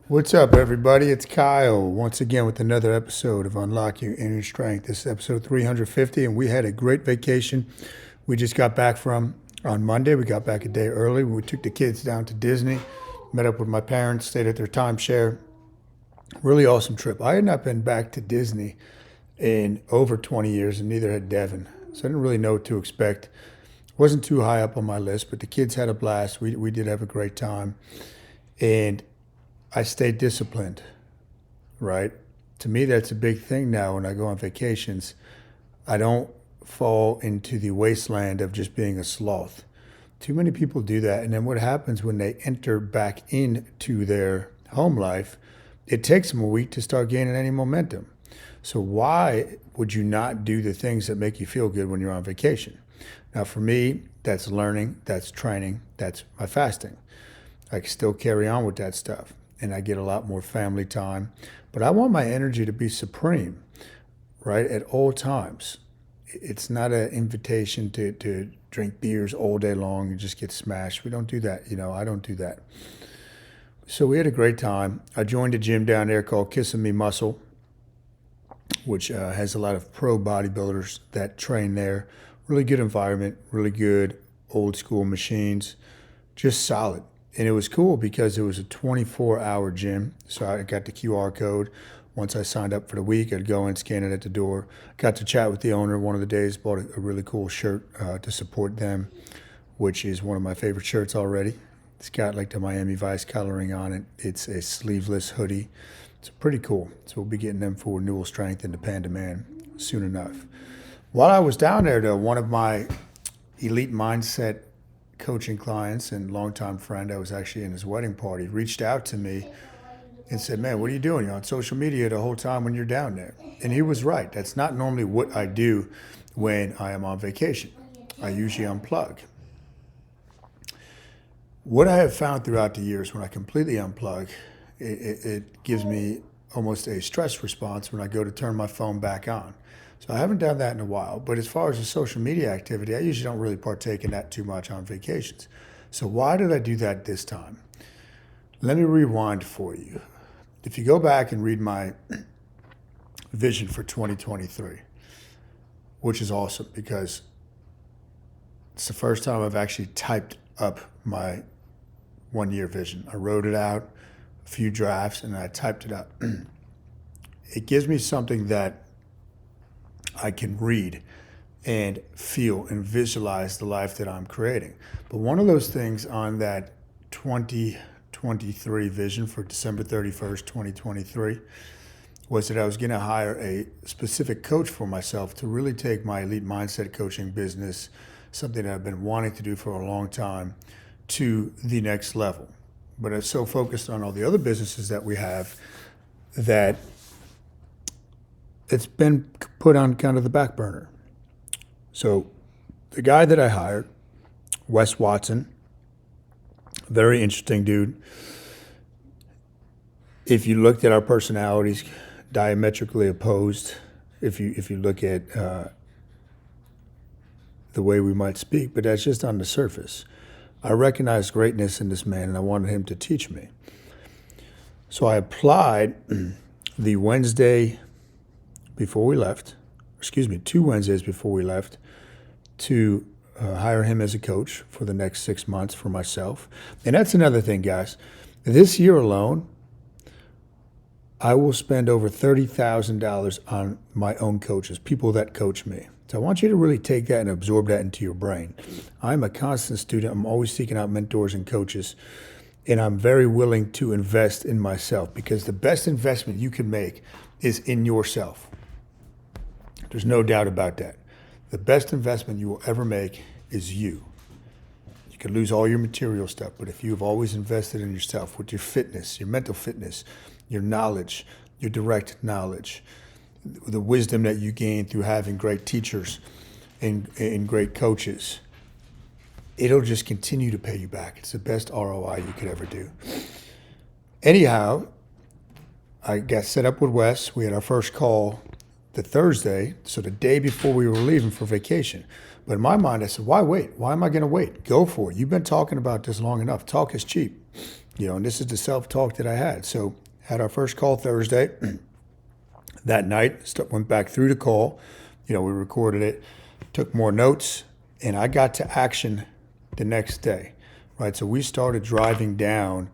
What's up, everybody? It's Kyle once again with another episode of Unlock Your Inner Strength. This is episode 350, and we had a great vacation. We just got back from on Monday. We got back a day early. We took the kids down to Disney, met up with my parents, stayed at their timeshare. Really awesome trip. I had not been back to Disney in over 20 years, and neither had Devin. So I didn't really know what to expect. Wasn't too high up on my list, but the kids had a blast. We did have a great time. And I stayed disciplined, right? To me, that's a big thing now when I go on vacations. I don't fall into the wasteland of just being a sloth. Too many people do that. And then what happens when they enter back into their home life, it takes them a week to start gaining any momentum. So why would you not do the things that make you feel good when you're on vacation? Now, for me, that's learning, that's training, that's my fasting. I can still carry on with that stuff and I get a lot more family time. But I want my energy to be supreme, right, at all times. It's not an invitation to drink beers all day long and just get smashed. We don't do that. I don't do that. So we had a great time. I joined a gym down there called Kissing Me Muscle, which has a lot of pro bodybuilders that train there. Really good environment, really good old school machines, just solid. And it was cool because it was a 24-hour gym. So I got the QR code. Once I signed up for the week, I'd go and scan it at the door. Got to chat with the owner one of the days, bought a really cool shirt to support them, which is one of my favorite shirts already. It's got like the Miami Vice coloring on it. It's a sleeveless hoodie. It's pretty cool. So we'll be getting them for Newell Strength and the Panda Man soon enough. While I was down there, though, one of my elite mindset coaching clients and longtime friend, I was actually in his wedding party, reached out to me and said, "Man, what are you doing? You're on social media the whole time when you're down there." And he was right. That's not normally what I do when I am on vacation. I usually unplug. What I have found throughout the years when I completely unplug, it gives me almost a stress response when I go to turn my phone back on. So I haven't done that in a while. But as far as the social media activity, I usually don't really partake in that too much on vacations. So why did I do that this time? Let me rewind for you. If you go back and read my vision for 2023, which is awesome because it's the first time I've actually typed up my 1 year vision. I wrote it out, a few drafts, and I typed it up. It gives me something that I can read and feel and visualize the life that I'm creating. But one of those things on that 2023 vision for December 31st, 2023, was that I was going to hire a specific coach for myself to really take my elite mindset coaching business, something that I've been wanting to do for a long time, to the next level. But I'm so focused on all the other businesses that we have that it's been put on kind of the back burner. So the guy that I hired, Wes Watson, very interesting dude. If you looked at our personalities, diametrically opposed. If you look at the way we might speak, but that's just on the surface. I recognized greatness in this man, and I wanted him to teach me. So I applied the Wednesday before we left, 2 Wednesdays before we left, to hire him as a coach for the next 6 months for myself. And that's another thing, guys. This year alone, I will spend over $30,000 on my own coaches, people that coach me. So I want you to really take that and absorb that into your brain. I'm a constant student. I'm always seeking out mentors and coaches. And I'm very willing to invest in myself because the best investment you can make is in yourself. There's no doubt about that. The best investment you will ever make is you. You can lose all your material stuff, but if you've always invested in yourself with your fitness, your mental fitness, your knowledge, your direct knowledge, the wisdom that you gain through having great teachers and great coaches, it'll just continue to pay you back. It's the best ROI you could ever do. Anyhow, I got set up with Wes. We had our first call the Thursday, so the day before we were leaving for vacation. But in my mind, I said, why wait? Why am I going to wait? Go for it. You've been talking about this long enough. Talk is cheap. And this is the self-talk that I had. So had our first call Thursday. That night, went back through the call. We recorded it, took more notes, and I got to action the next day, right? So we started driving down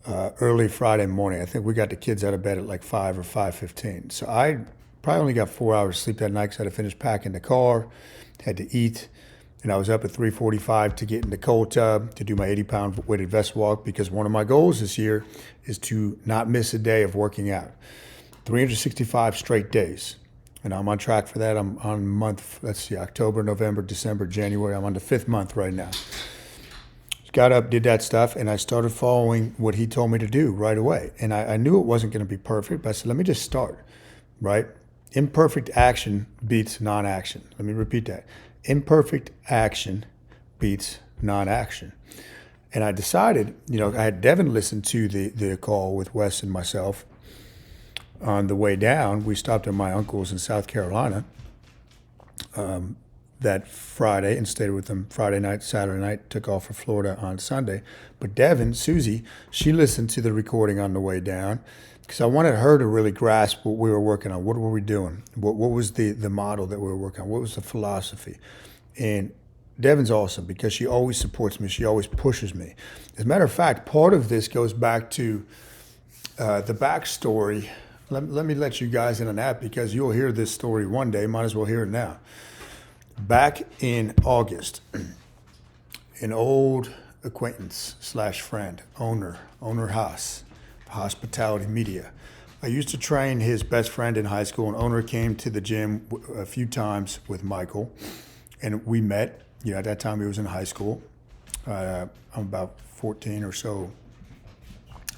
early Friday morning. I think we got the kids out of bed at like 5 or 5:15. So I probably only got 4 hours sleep that night because I had to finish packing the car, had to eat, and I was up at 3:45 to get in the cold tub to do my 80-pound weighted vest walk, because one of my goals this year is to not miss a day of working out. 365 straight days. And I'm on track for that. I'm on month, October, November, December, January. I'm on the 5th month right now. Got up, did that stuff, and I started following what he told me to do right away. And I knew it wasn't going to be perfect, but I said, let me just start, right? Imperfect action beats non-action. Let me repeat that. Imperfect action beats non-action. And I decided, I had Devin listen to the call with Wes and myself. On the way down, we stopped at my uncle's in South Carolina that Friday and stayed with them Friday night, Saturday night, took off for Florida on Sunday. But Devin, Susie, she listened to the recording on the way down because I wanted her to really grasp what we were working on. What were we doing? What was the model that we were working on? What was the philosophy? And Devin's awesome because she always supports me. She always pushes me. As a matter of fact, part of this goes back to the backstory. Let me let you guys in on that because you'll hear this story one day. Might as well hear it now. Back in August, an old acquaintance / friend, owner Haas, Hospitality Media. I used to train his best friend in high school, and owner came to the gym a few times with Michael, and we met. At that time he was in high school. I'm about 14 or so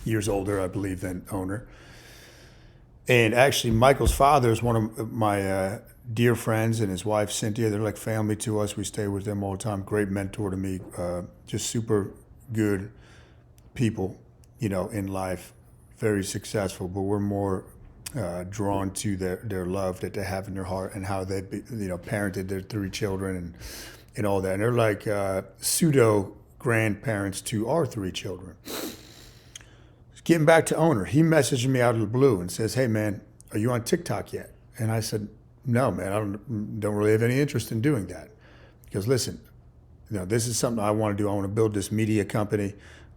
years older, I believe, than owner. And actually, Michael's father is one of my dear friends, and his wife, Cynthia. They're like family to us. We stay with them all the time. Great mentor to me. Just super good people, in life. Very successful, but we're more drawn to their love that they have in their heart and how they, parented their 3 children and all that. And they're like pseudo grandparents to our 3 children. Getting back to owner, he messaged me out of the blue and says, "Hey man, are you on TikTok yet?" And I said, "No, man, I don't really have any interest in doing that." Because listen, this is something I want to do. I want to build this media company,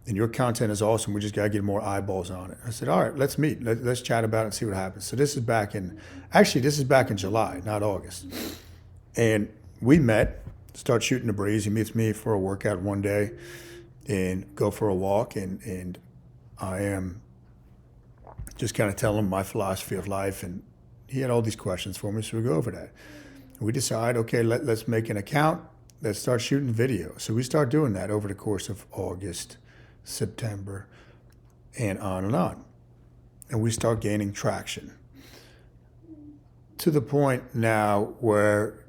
and your content is awesome. We just got to get more eyeballs on it. I said, "All right, let's meet. Let's chat about it and see what happens." So this is back in July, not August. And we met, start shooting the breeze. He meets me for a workout one day and go for a walk, and I am just kind of telling him my philosophy of life, and he had all these questions for me, so we go over that. And we decide, okay, let's make an account, let's start shooting video. So we start doing that over the course of August, September, and on and on. And we start gaining traction to the point now where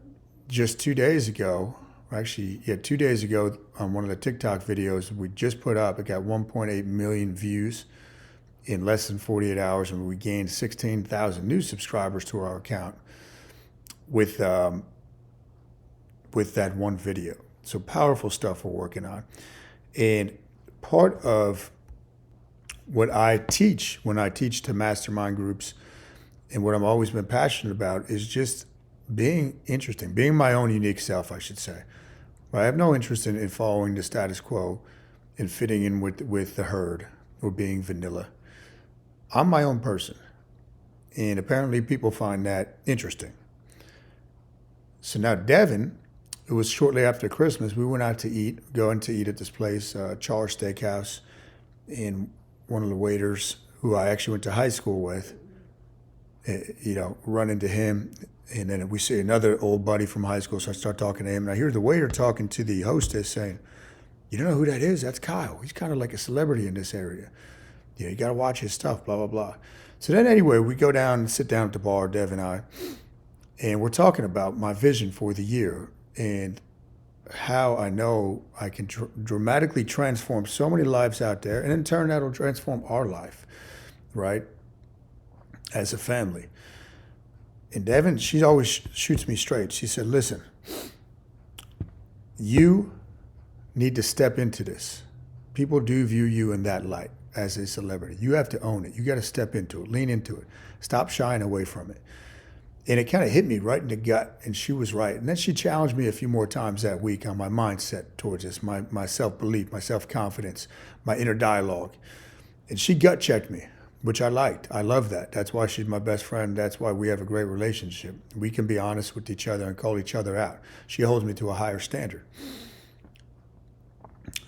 just 2 days ago, actually, 2 days ago, on one of the TikTok videos we just put up, it got 1.8 million views in less than 48 hours, and we gained 16,000 new subscribers to our account with that one video. So powerful stuff we're working on. And part of what I teach when I teach to mastermind groups, and what I've always been passionate about, is just being interesting, being my own unique self, I should say. I have no interest in following the status quo and fitting in with the herd or being vanilla. I'm my own person, and apparently people find that interesting. So now Devin, it was shortly after Christmas, we went out to eat, going to eat at this place, Char Steakhouse, and one of the waiters, who I actually went to high school with, run into him. And then we see another old buddy from high school, so I start talking to him. And I hear the waiter talking to the hostess saying, "You don't know who that is? That's Kyle. He's kind of like a celebrity in this area. You got to watch his stuff, blah, blah, blah." So then anyway, we go down and sit down at the bar, Dev and I, and we're talking about my vision for the year and how I know I can dramatically transform so many lives out there. And in turn, that'll transform our life, right, as a family. And Devin, she always shoots me straight. She said, "Listen, you need to step into this People do view you in that light as a celebrity. You have to own it. You got to step into it, lean into it, stop shying away from it. And it kind of hit me right in the gut, and she was right. And then she challenged me a few more times that week on my mindset towards this, my self-belief, my self-confidence, my inner dialogue. And she gut checked me, which I liked. I love that. That's why she's my best friend. That's why we have a great relationship. We can be honest with each other and call each other out. She holds me to a higher standard.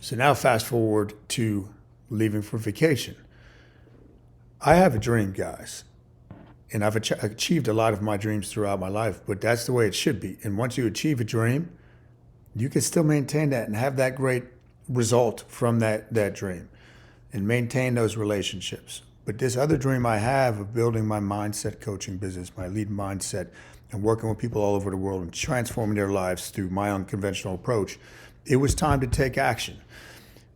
So now fast forward to leaving for vacation. I have a dream, guys. And I've achieved a lot of my dreams throughout my life, but that's the way it should be. And once you achieve a dream, you can still maintain that and have that great result from that dream and maintain those relationships. But this other dream I have of building my mindset coaching business, my lead mindset, and working with people all over the world and transforming their lives through my unconventional approach, it was time to take action.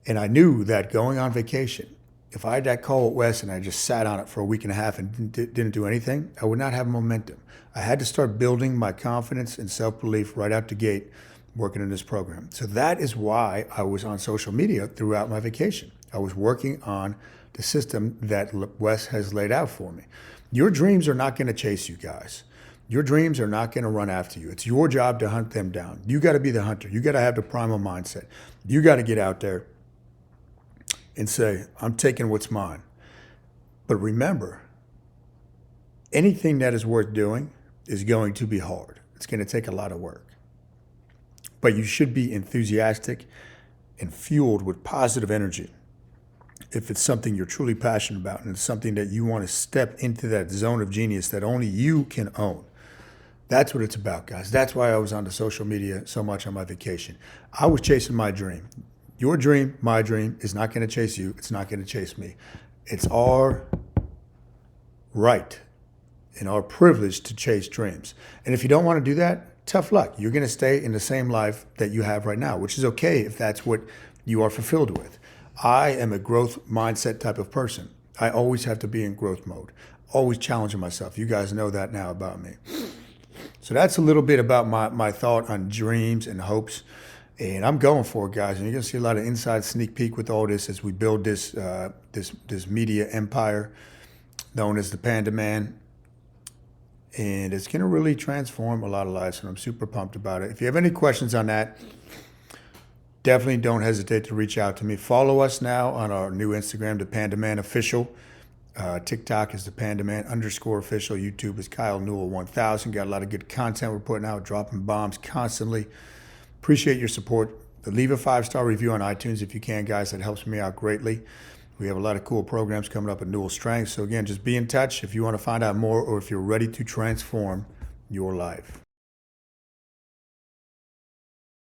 And I knew that going on vacation, if I had that call with Wes and I just sat on it for a week and a half and didn't do anything, I would not have momentum. I had to start building my confidence and self-belief right out the gate working in this program. So that is why I was on social media throughout my vacation. I was working on the system that Wes has laid out for me. Your dreams are not going to chase you, guys. Your dreams are not going to run after you. It's your job to hunt them down. You got to be the hunter. You got to have the primal mindset. You got to get out there and say, I'm taking what's mine. But remember, anything that is worth doing is going to be hard. It's going to take a lot of work. But you should be enthusiastic and fueled with positive energy if it's something you're truly passionate about and it's something that you want to step into that zone of genius that only you can own. That's what it's about, guys. That's why I was on the social media so much on my vacation. I was chasing my dream. Your dream, my dream, is not going to chase you. It's not going to chase me. It's our right and our privilege to chase dreams. And if you don't want to do that, tough luck. You're going to stay in the same life that you have right now, which is okay if that's what you are fulfilled with. I am a growth mindset type of person. I always have to be in growth mode, always challenging myself. You guys know that now about me. So that's a little bit about my thought on dreams and hopes. And I'm going for it, guys. And you're going to see a lot of inside sneak peek with all this as we build this media empire known as the Panda Man. And it's going to really transform a lot of lives, and I'm super pumped about it. If you have any questions on that, definitely don't hesitate to reach out to me. Follow us now on our new Instagram, the Panda Man Official. TikTok is the Panda Man _official. YouTube is Kyle Newell 1000. Got a lot of good content we're putting out, dropping bombs constantly. Appreciate your support. Leave a 5-star review on iTunes if you can, guys. That helps me out greatly. We have a lot of cool programs coming up at Newell Strength. So again, just be in touch if you want to find out more or if you're ready to transform your life.